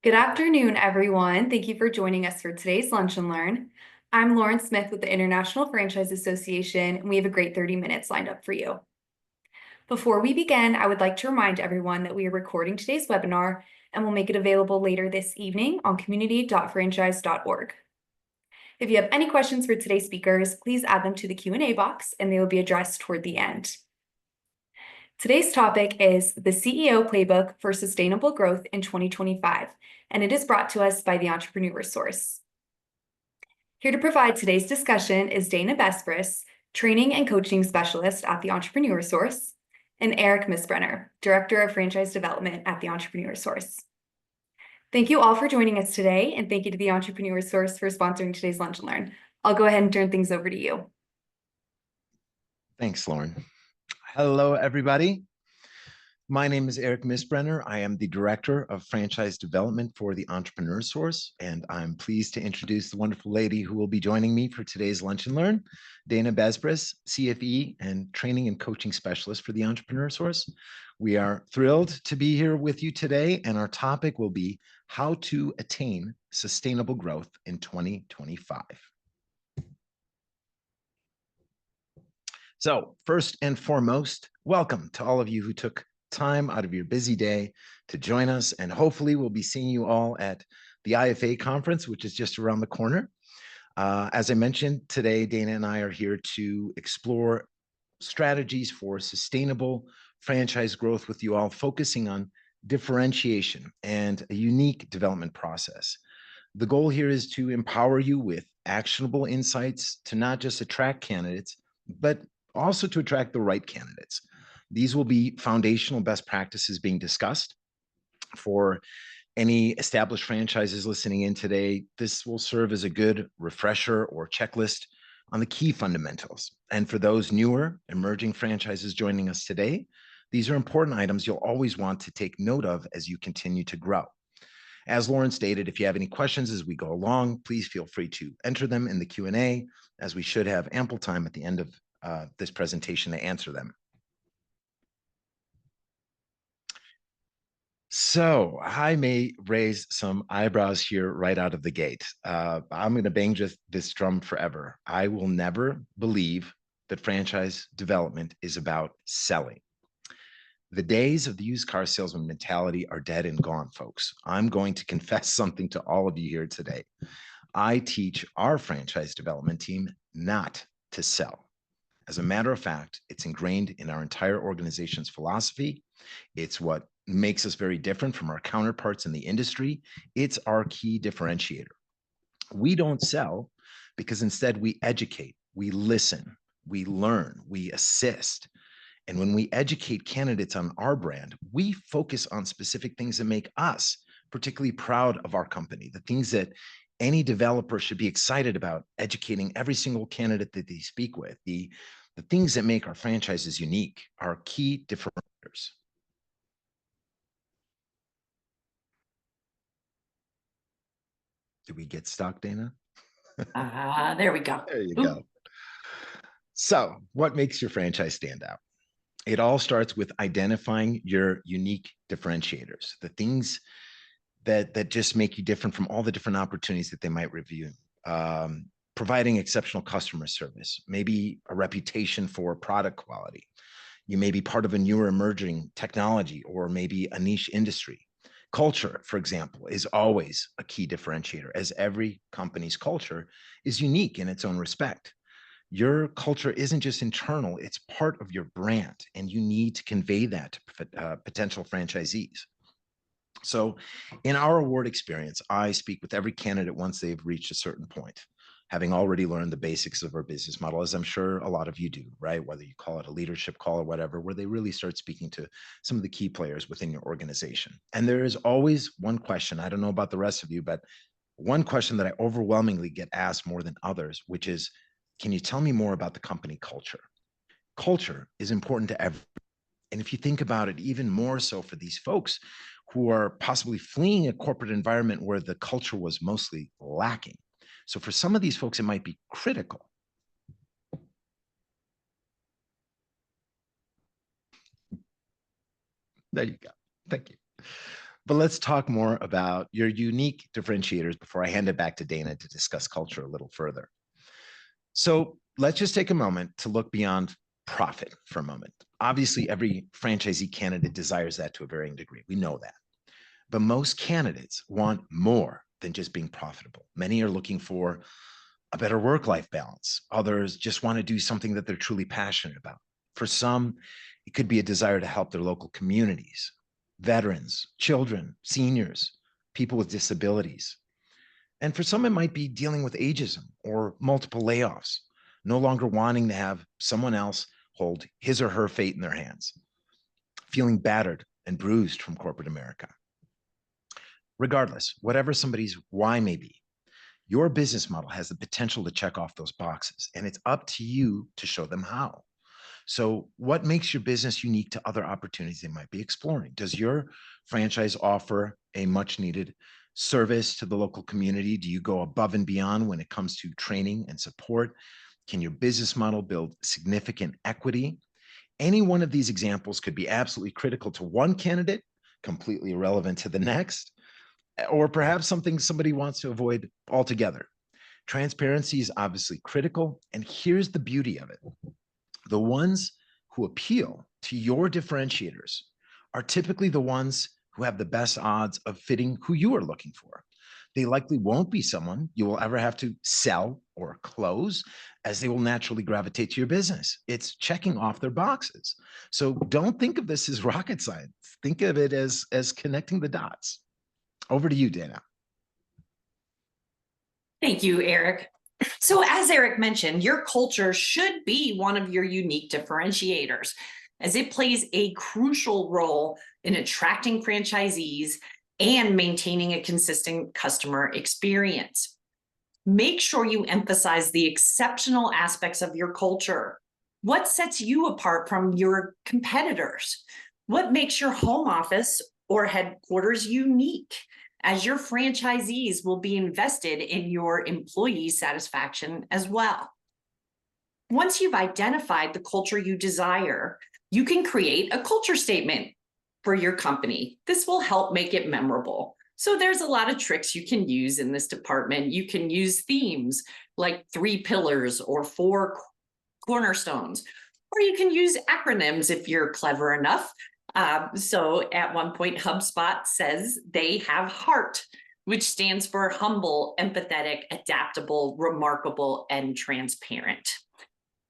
Good afternoon, everyone. Thank you for joining us for today's Lunch and Learn. I'm Lauren Smith with the International Franchise Association, and we have a great 30 minutes lined up for you. Before we begin, I would like to remind everyone that we are recording today's webinar and will make it available later this evening on community.franchise.org. If you have any questions for today's speakers, please add them to the Q&A box and they will be addressed toward the end. Today's topic is the CEO Playbook for Sustainable Growth in 2025, and it is brought to us by the Entrepreneur Source. Here to provide today's discussion is Dana Besbris, Training and Coaching Specialist at the Entrepreneur Source, and Eric Misbrenner, Director of Franchise Development at the Entrepreneur Source. Thank you all for joining us today, and thank you to the Entrepreneur Source for sponsoring today's Lunch and Learn. I'll go ahead and turn things over to you. Thanks, Lauren. Hello, everybody. My name is Eric Misbrenner. I am the Director of Franchise Development for the Entrepreneur Source, and I'm pleased to introduce the wonderful lady who will be joining me for today's Lunch and Learn, Dana Besbris, CFE and Training and Coaching Specialist for the Entrepreneur Source. We are thrilled to be here with you today, and our topic will be how to attain sustainable growth in 2025. So first and foremost, welcome to all of you who took time out of your busy day to join us, and hopefully we'll be seeing you all at the IFA conference, which is just around the corner. As I mentioned, today Dana and I are here to explore strategies for sustainable franchise growth with you all, focusing on differentiation and a unique development process. The goal here is to empower you with actionable insights to not just attract candidates, but also to attract the right candidates. These will be foundational best practices being discussed. For any established franchises listening in today, this will serve as a good refresher or checklist on the key fundamentals. And for those newer emerging franchises joining us today, these are important items you'll always want to take note of as you continue to grow. As Lauren stated, if you have any questions as we go along, please feel free to enter them in the Q&A, as we should have ample time at the end of this presentation to answer them. So I may raise some eyebrows here right out of the gate. I'm going to bang just this drum forever. I will never believe that franchise development is about selling. The days of the used car salesman mentality are dead and gone, folks. I'm going to confess something to all of you here today. I teach our franchise development team not to sell. As a matter of fact, it's ingrained in our entire organization's philosophy. It's what makes us very different from our counterparts in the industry. It's our key differentiator. We don't sell because instead we educate, we listen, we learn, we assist. And when we educate candidates on our brand, we focus on specific things that make us particularly proud of our company, the things that any developer should be excited about educating every single candidate that they speak with, the things that make our franchises unique, our key differentiators. Did we get stuck, Dana? There we go. There you go. So what makes your franchise stand out? It all starts with identifying your unique differentiators, the things that just make you different from all the different opportunities that they might review. Providing exceptional customer service, maybe a reputation for product quality. You may be part of a newer emerging technology or maybe a niche industry. Culture, for example, is always a key differentiator, as every company's culture is unique in its own respect. Your culture isn't just internal, it's part of your brand, and you need to convey that to potential franchisees. So in our award experience, I speak with every candidate once they've reached a certain point, having already learned the basics of our business model, as I'm sure a lot of you do, right? Whether you call it a leadership call or whatever, where they really start speaking to some of the key players within your organization. And there is always one question, I don't know about the rest of you, but one question that I overwhelmingly get asked more than others, which is, can you tell me more about the company culture? Culture is important to everyone. And if you think about it, even more so for these folks who are possibly fleeing a corporate environment where the culture was mostly lacking. So for some of these folks, it might be critical. There you go. Thank you. But let's talk more about your unique differentiators before I hand it back to Dana to discuss culture a little further. So let's just take a moment to look beyond profit for a moment. Obviously, every franchisee candidate desires that to a varying degree. We know that. But most candidates want more than just being profitable. Many are looking for a better work-life balance. Others just want to do something that they're truly passionate about. For some, it could be a desire to help their local communities, veterans, children, seniors, people with disabilities. And for some, it might be dealing with ageism or multiple layoffs, no longer wanting to have someone else hold his or her fate in their hands, feeling battered and bruised from corporate America. Regardless, whatever somebody's why may be, your business model has the potential to check off those boxes, and it's up to you to show them how. So, what makes your business unique to other opportunities they might be exploring? Does your franchise offer a much needed service to the local community? Do you go above and beyond when it comes to training and support? Can your business model build significant equity? Any one of these examples could be absolutely critical to one candidate, completely irrelevant to the next, or perhaps something somebody wants to avoid altogether. Transparency is obviously critical. And here's the beauty of it: the ones who appeal to your differentiators are typically the ones who have the best odds of fitting who you are looking for. They likely won't be someone you will ever have to sell or close, as they will naturally gravitate to your business. It's checking off their boxes. So don't think of this as rocket science. Think of it as connecting the dots. Over to you, Dana. Thank you, Eric. So as Eric mentioned, your culture should be one of your unique differentiators, as it plays a crucial role in attracting franchisees and maintaining a consistent customer experience. Make sure you emphasize the exceptional aspects of your culture. What sets you apart from your competitors? What makes your home office or headquarters unique, as your franchisees will be invested in your employee satisfaction as well? Once you've identified the culture you desire, you can create a culture statement for your company. This will help make it memorable. So there's a lot of tricks you can use in this department. You can use themes like 3 pillars or 4 cornerstones, or you can use acronyms if you're clever enough. So at one point, HubSpot says they have HEART, which stands for humble, empathetic, adaptable, remarkable, and transparent.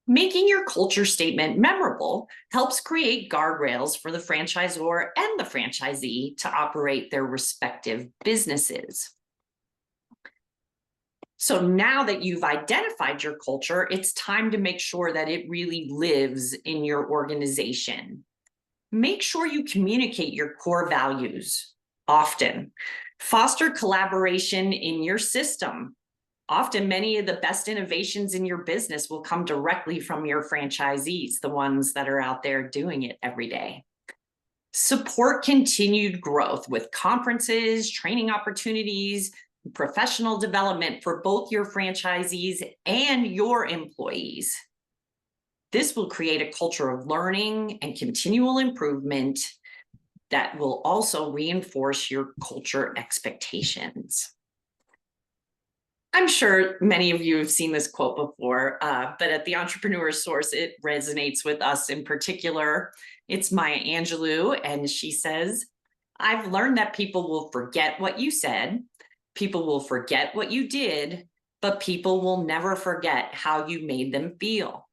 Making your culture statement memorable helps create guardrails for the franchisor and the franchisee to operate their respective businesses. So now that you've identified your culture, it's time to make sure that it really lives in your organization. Make sure you communicate your core values often. Foster collaboration in your system. Often, many of the best innovations in your business will come directly from your franchisees, the ones that are out there doing it every day. Support continued growth with conferences, training opportunities, professional development for both your franchisees and your employees. This will create a culture of learning and continual improvement that will also reinforce your culture expectations. I'm sure many of you have seen this quote before, but at the Entrepreneur's Source, it resonates with us in particular. It's Maya Angelou, and she says, "I've learned that people will forget what you said, people will forget what you did, but people will never forget how you made them feel."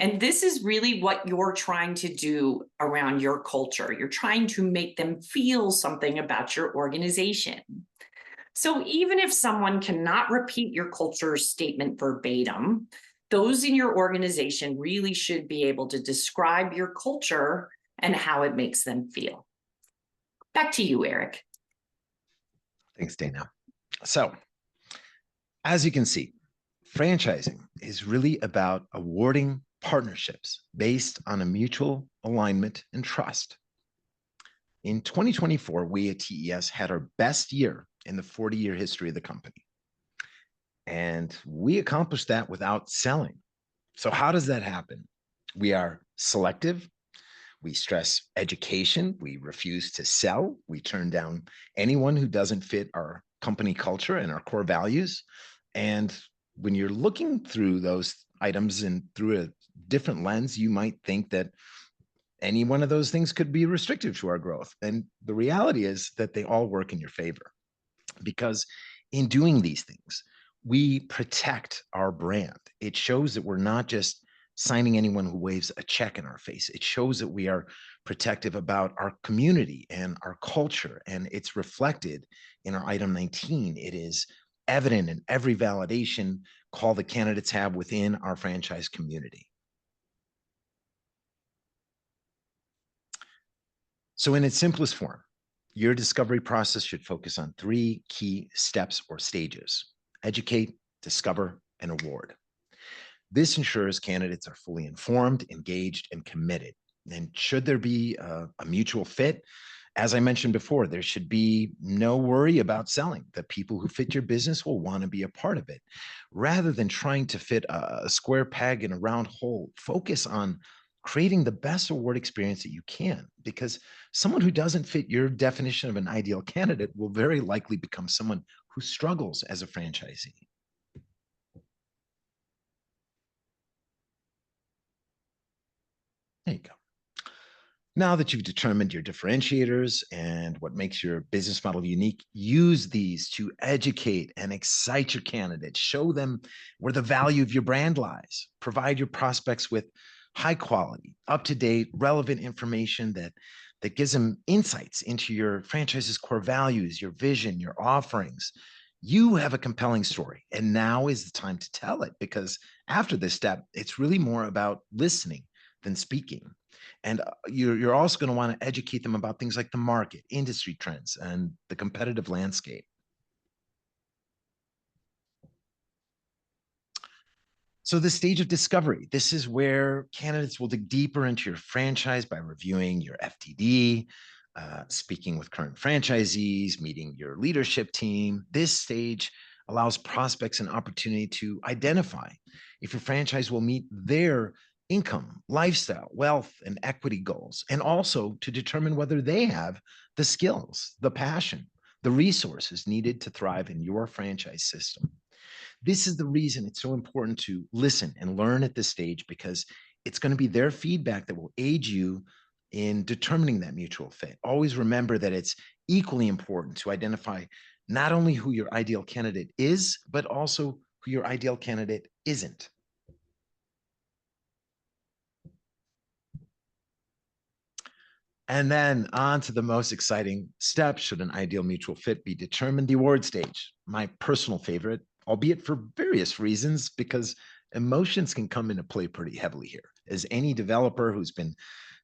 And this is really what you're trying to do around your culture. You're trying to make them feel something about your organization. So even if someone cannot repeat your culture statement verbatim, those in your organization really should be able to describe your culture and how it makes them feel. Back to you, Eric. Thanks, Dana. So, as you can see, franchising is really about awarding partnerships based on a mutual alignment and trust. In 2024, we at TES had our best year in the 40-year history of the company. And we accomplished that without selling. So how does that happen? We are selective, We stress education. We refuse to sell. We turn down anyone who doesn't fit our company culture and our core values. And when you're looking through those items and through a different lens, you might think that any one of those things could be restrictive to our growth. And the reality is that they all work in your favor, because in doing these things, we protect our brand. It shows that we're not just signing anyone who waves a check in our face. It shows that we are protective about our community and our culture, and it's reflected in our item 19. It is evident in every validation call the candidates have within our franchise community. So in its simplest form, your discovery process should focus on 3 key steps or stages: educate, discover, and award. This ensures candidates are fully informed, engaged, and committed. And should there be a mutual fit, as I mentioned before, there should be no worry about selling. The people who fit your business will want to be a part of it. Rather than trying to fit a square peg in a round hole, focus on creating the best award experience that you can, because someone who doesn't fit your definition of an ideal candidate will very likely become someone who struggles as a franchisee. There you go. Now that you've determined your differentiators and what makes your business model unique, use these to educate and excite your candidates. Show them where the value of your brand lies. Provide your prospects with high quality, up-to-date, relevant information that gives them insights into your franchise's core values, your vision, your offerings. You have a compelling story, and now is the time to tell it, because after this step, it's really more about listening than speaking. And you're also going to want to educate them about things like the market, industry trends, and the competitive landscape. So the stage of discovery, this is where candidates will dig deeper into your franchise by reviewing your FTD, speaking with current franchisees, meeting your leadership team. This stage allows prospects an opportunity to identify if your franchise will meet their income, lifestyle, wealth, and equity goals, and also to determine whether they have the skills, the passion, the resources needed to thrive in your franchise system. This is the reason it's so important to listen and learn at this stage, because it's going to be their feedback that will aid you in determining that mutual fit. Always remember that it's equally important to identify not only who your ideal candidate is, but also who your ideal candidate isn't. And then on to the most exciting step, should an ideal mutual fit be determined, the award stage. My personal favorite, albeit for various reasons, because emotions can come into play pretty heavily here. As any developer who's been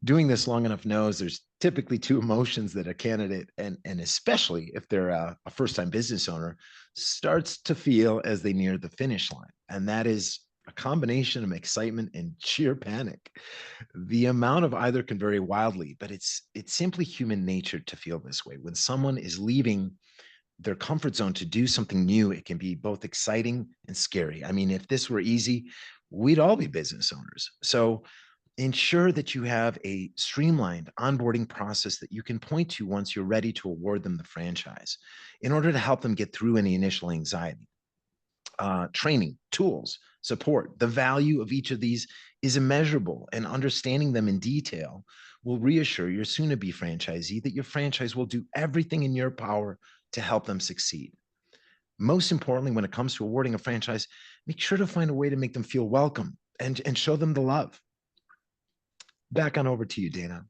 doing this long enough knows, there's typically 2 emotions that a candidate, and especially if they're a first-time business owner, starts to feel as they near the finish line. And that is a combination of excitement and sheer panic. The amount of either can vary wildly, but it's simply human nature to feel this way. When someone is leaving their comfort zone to do something new, it can be both exciting and scary. I mean, if this were easy, we'd all be business owners. So ensure that you have a streamlined onboarding process that you can point to once you're ready to award them the franchise, in order to help them get through any initial anxiety. Training, tools, support. The value of each of these is immeasurable, and understanding them in detail will reassure your soon-to-be franchisee that your franchise will do everything in your power to help them succeed. Most importantly, when it comes to awarding a franchise, make sure to find a way to make them feel welcome and show them the love. Back on over to you, Dana.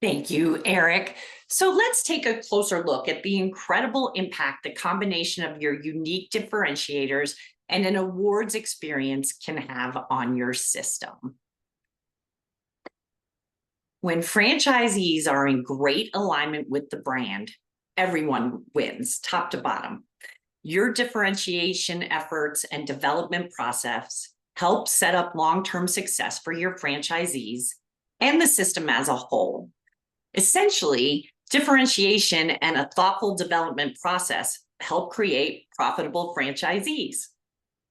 Thank you, Eric. So let's take a closer look at the incredible impact the combination of your unique differentiators and an awards experience can have on your system. When franchisees are in great alignment with the brand, everyone wins, top to bottom. Your differentiation efforts and development process help set up long-term success for your franchisees and the system as a whole. Essentially, differentiation and a thoughtful development process help create profitable franchisees.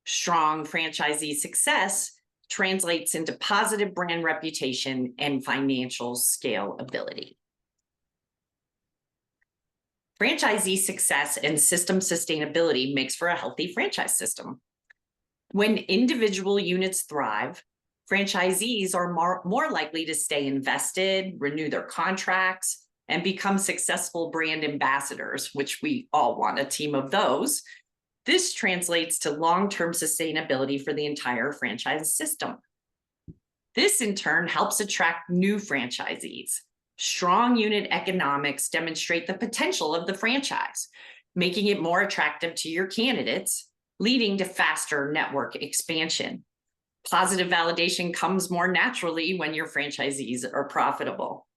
Strong franchisee success translates into positive brand reputation and financial scalability. Franchisee success and system sustainability makes for a healthy franchise system. When individual units thrive, franchisees are more likely to stay invested, renew their contracts, and become successful brand ambassadors, which we all want a team of those. This translates to long-term sustainability for the entire franchise system. This in turn helps attract new franchisees. Strong unit economics demonstrate the potential of the franchise, making it more attractive to your candidates, leading to faster network expansion. Positive validation comes more naturally when your franchisees are profitable.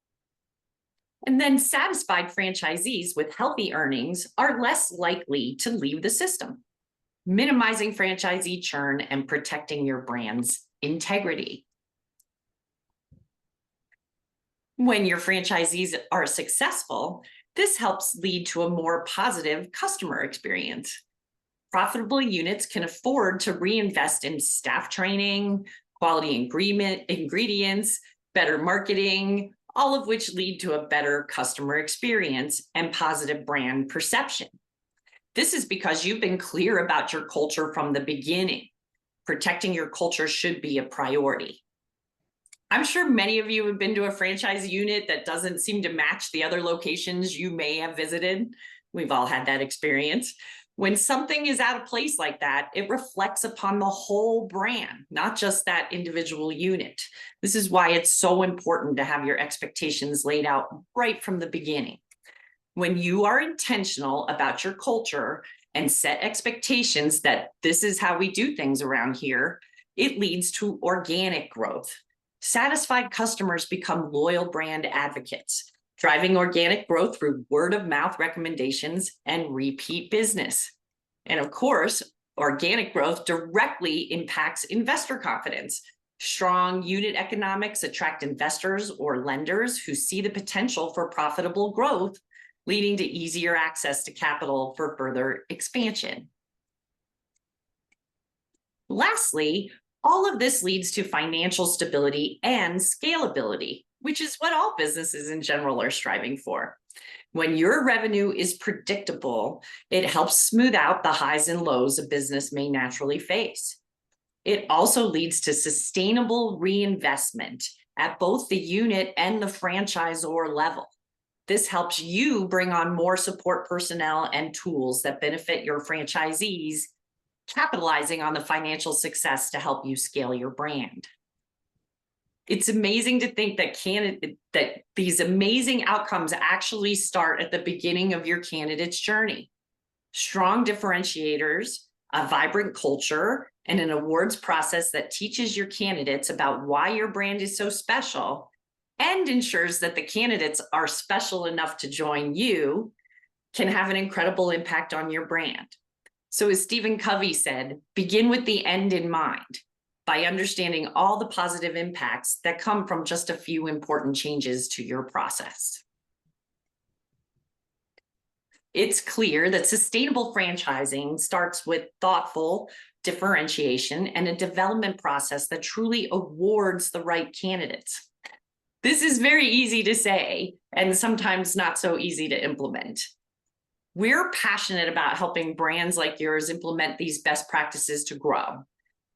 And then satisfied franchisees with healthy earnings are less likely to leave the system, minimizing franchisee churn and protecting your brand's integrity. When your franchisees are successful, this helps lead to a more positive customer experience. Profitable units can afford to reinvest in staff training, quality ingredients, better marketing, all of which lead to a better customer experience and positive brand perception. This is because you've been clear about your culture from the beginning. Protecting your culture should be a priority. I'm sure many of you have been to a franchise unit that doesn't seem to match the other locations you may have visited. We've all had that experience. When something is out of place like that, it reflects upon the whole brand, not just that individual unit. This is why it's so important to have your expectations laid out right from the beginning. When you are intentional about your culture and set expectations that this is how we do things around here, it leads to organic growth. Satisfied customers become loyal brand advocates, driving organic growth through word-of-mouth recommendations and repeat business. And of course, organic growth directly impacts investor confidence. Strong unit economics attract investors or lenders who see the potential for profitable growth, leading to easier access to capital for further expansion. Lastly, all of this leads to financial stability and scalability, which is what all businesses in general are striving for. When your revenue is predictable, it helps smooth out the highs and lows a business may naturally face. It also leads to sustainable reinvestment at both the unit and the franchisor level. This helps you bring on more support personnel and tools that benefit your franchisees, capitalizing on the financial success to help you scale your brand. It's amazing to think that these amazing outcomes actually start at the beginning of your candidate's journey. Strong differentiators, a vibrant culture, and an awards process that teaches your candidates about why your brand is so special and ensures that the candidates are special enough to join you can have an incredible impact on your brand. So as Stephen Covey said, begin with the end in mind by understanding all the positive impacts that come from just a few important changes to your process. It's clear that sustainable franchising starts with thoughtful differentiation and a development process that truly awards the right candidates. This is very easy to say and sometimes not so easy to implement. We're passionate about helping brands like yours implement these best practices to grow.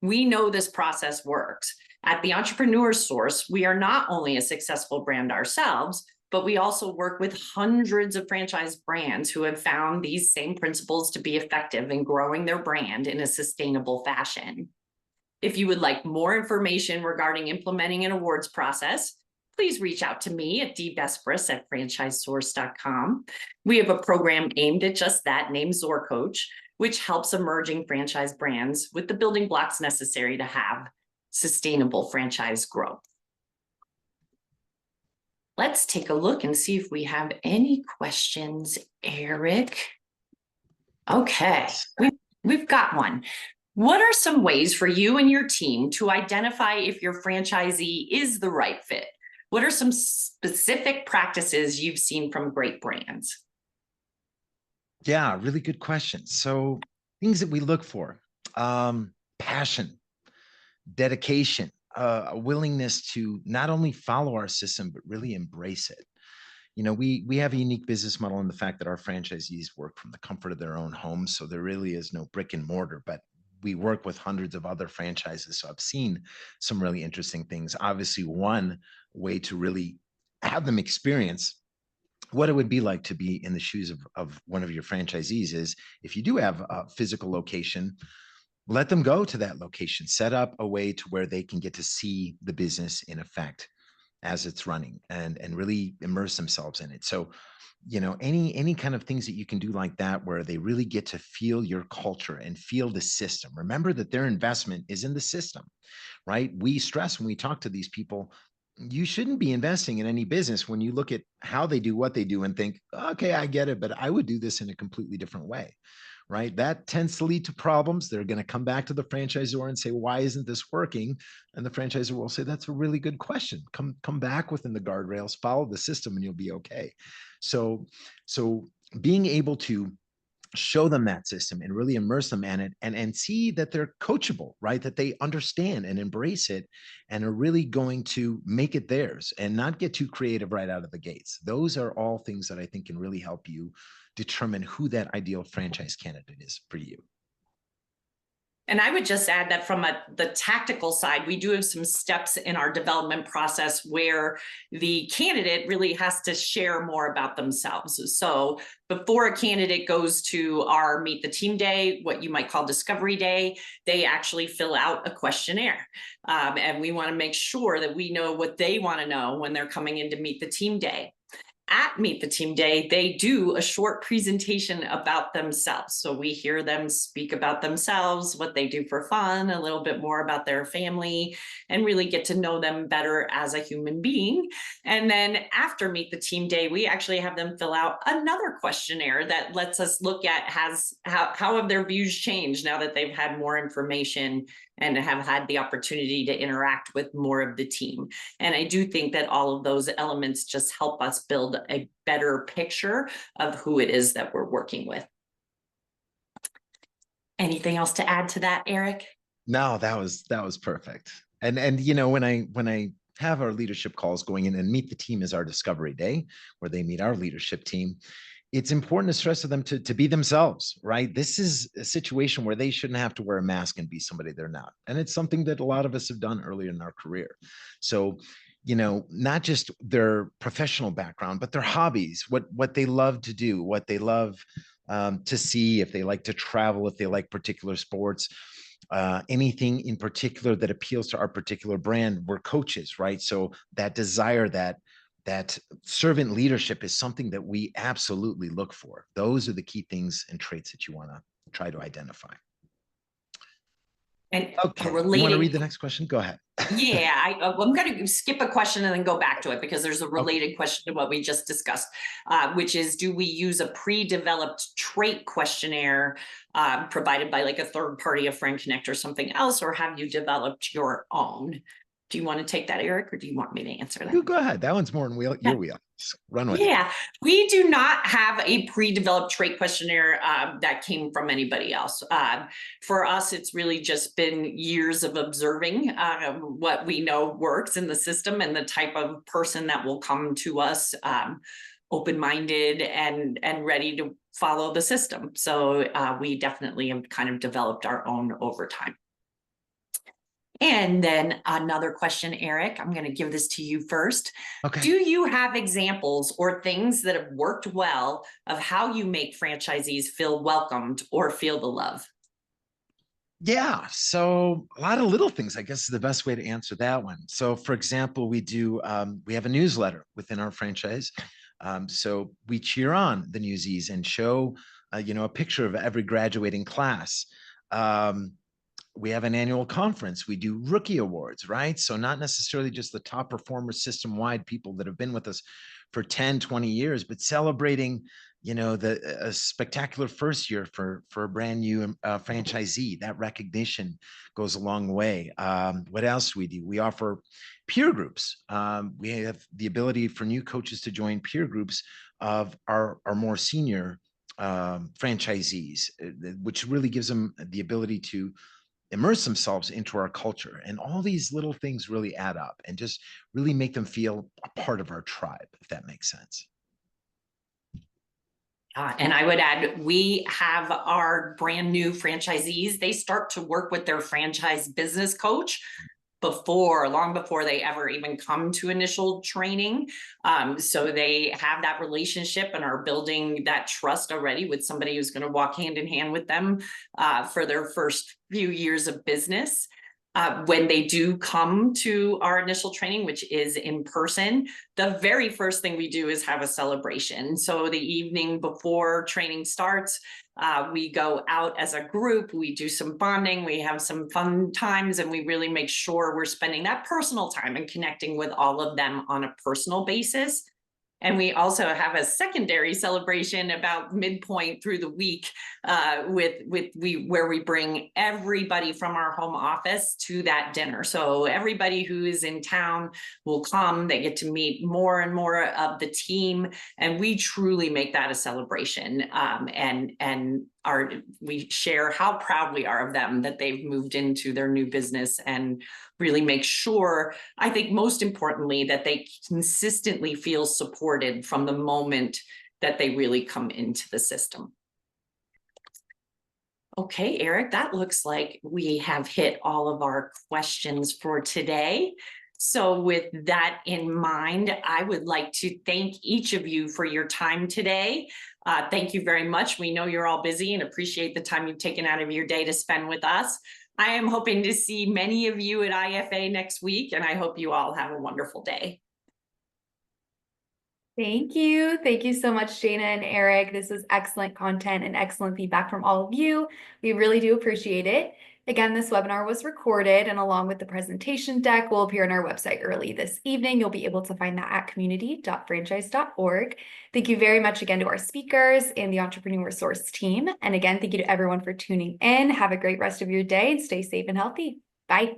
We know this process works. At the Entrepreneur Source, we are not only a successful brand ourselves, but we also work with hundreds of franchise brands who have found these same principles to be effective in growing their brand in a sustainable fashion. If you would like more information regarding implementing an awards process, please reach out to me at dbesperis@franchisesource.com. We have a program aimed at just that, named Zor Coach, which helps emerging franchise brands with the building blocks necessary to have sustainable franchise growth. Let's take a look and see if we have any questions, Eric. Okay, we've got one. What are some ways for you and your team to identify if your franchisee is the right fit? What are some specific practices you've seen from great brands? Yeah, really good question. So things that we look for, passion, dedication, a willingness to not only follow our system, but really embrace it. We have a unique business model in the fact that our franchisees work from the comfort of their own homes. So there really is no brick and mortar, but we work with hundreds of other franchises. So I've seen some really interesting things. Obviously, one way to really have them experience what it would be like to be in the shoes of one of your franchisees is if you do have a physical location, let them go to that location, set up a way to where they can get to see the business in effect as it's running and really immerse themselves in it. So, any kind of things that you can do like that where they really get to feel your culture and feel the system. Remember that their investment is in the system, right? We stress when we talk to these people, you shouldn't be investing in any business when you look at how they do what they do and think, okay, I get it, but I would do this in a completely different way, right? That tends to lead to problems. They're going to come back to the franchisor and say, why isn't this working? And the franchisor will say, that's a really good question. Come back within the guardrails, follow the system, and you'll be okay. So being able to show them that system and really immerse them in it and see that they're coachable, right? That they understand and embrace it and are really going to make it theirs and not get too creative right out of the gates. Those are all things that I think can really help you determine who that ideal franchise candidate is for you. And I would just add that from the tactical side, we do have some steps in our development process where the candidate really has to share more about themselves. So before a candidate goes to our Meet the Team Day, what you might call Discovery Day, they actually fill out a questionnaire. And we want to make sure that we know what they want to know when they're coming in to Meet the Team Day. At Meet the Team Day, they do a short presentation about themselves. So we hear them speak about themselves, what they do for fun, a little bit more about their family, and really get to know them better as a human being. And then after Meet the Team Day, we actually have them fill out another questionnaire that lets us look at how have their views changed now that they've had more information and have had the opportunity to interact with more of the team. And I do think that all of those elements just help us build a better picture of who it is that we're working with. Anything else to add to that, Eric? No, that was perfect. And when I have our leadership calls going in and Meet the Team is our discovery day where they meet our leadership team, it's important to stress to them to be themselves, right? This is a situation where they shouldn't have to wear a mask and be somebody they're not. And it's something that a lot of us have done earlier in our career. So, not just their professional background, but their hobbies, what they love to do, what they love to see, if they like to travel, if they like particular sports, anything in particular that appeals to our particular brand. We're coaches, right? So that desire, that servant leadership is something that we absolutely look for. Those are the key things and traits that you want to try to identify. And okay, a you want to read related the next question? Go ahead. Yeah, I'm going to skip a question and then go back to it because there's a Okay. related question to what we just discussed, which is, do we use a pre-developed trait questionnaire provided by like a third party, a friend connect or something else, or have you developed your own? Do you want to take that, Eric, or do you want me to answer that? You go ahead. That one's more in your wheel. Run with it. Yeah, we do not have a pre-developed trait questionnaire that came from anybody else. For us, it's really just been years of observing what we know works in the system and the type of person that will come to us open-minded and ready to follow the system. So we definitely have kind of developed our own over time. And then another question, Eric, I'm going to give this to you first. Okay. Do you have examples or things that have worked well of how you make franchisees feel welcomed or feel the love? Yeah, so a lot of little things, I guess, is the best way to answer that one. So, for example, we have a newsletter within our franchise. So we cheer on the newsies and show, a picture of every graduating class. We have an annual conference. We do rookie awards, right? So not necessarily just the top performers system-wide, people that have been with us for 10, 20 years, but celebrating, a spectacular first year for a brand new franchisee. That recognition goes a long way. What else we do? We offer peer groups. We have the ability for new coaches to join peer groups of our more senior franchisees, which really gives them the ability to immerse themselves into our culture. And all these little things really add up and just really make them feel a part of our tribe, if that makes sense. And I would add, we have our brand new franchisees. They start to work with their franchise business coach long before they ever even come to initial training. So they have that relationship and are building that trust already with somebody who's going to walk hand in hand with them for their first few years of business. When they do come to our initial training, which is in person, the very first thing we do is have a celebration. So the evening before training starts, we go out as a group, we do some bonding, we have some fun times, and we really make sure we're spending that personal time and connecting with all of them on a personal basis. And we also have a secondary celebration about midpoint through the week where we bring everybody from our home office to that dinner. So everybody who is in town will come. They get to meet more and more of the team, and we truly make that a celebration. We share how proud we are of them that they've moved into their new business, and really make sure, I think most importantly, that they consistently feel supported from the moment that they really come into the system. Okay, Eric, that looks like we have hit all of our questions for today. So with that in mind, I would like to thank each of you for your time today. Thank you very much. We know you're all busy and appreciate the time you've taken out of your day to spend with us. I am hoping to see many of you at IFA next week, and I hope you all have a wonderful day. Thank you. Thank you so much, Jana and Eric. This was excellent content and excellent feedback from all of you. We really do appreciate it. Again, this webinar was recorded, and along with the presentation deck will appear on our website early this evening. You'll be able to find that at community.franchise.org. Thank you very much again to our speakers and the Entrepreneur Resource team. And again, thank you to everyone for tuning in. Have a great rest of your day and stay safe and healthy. Bye.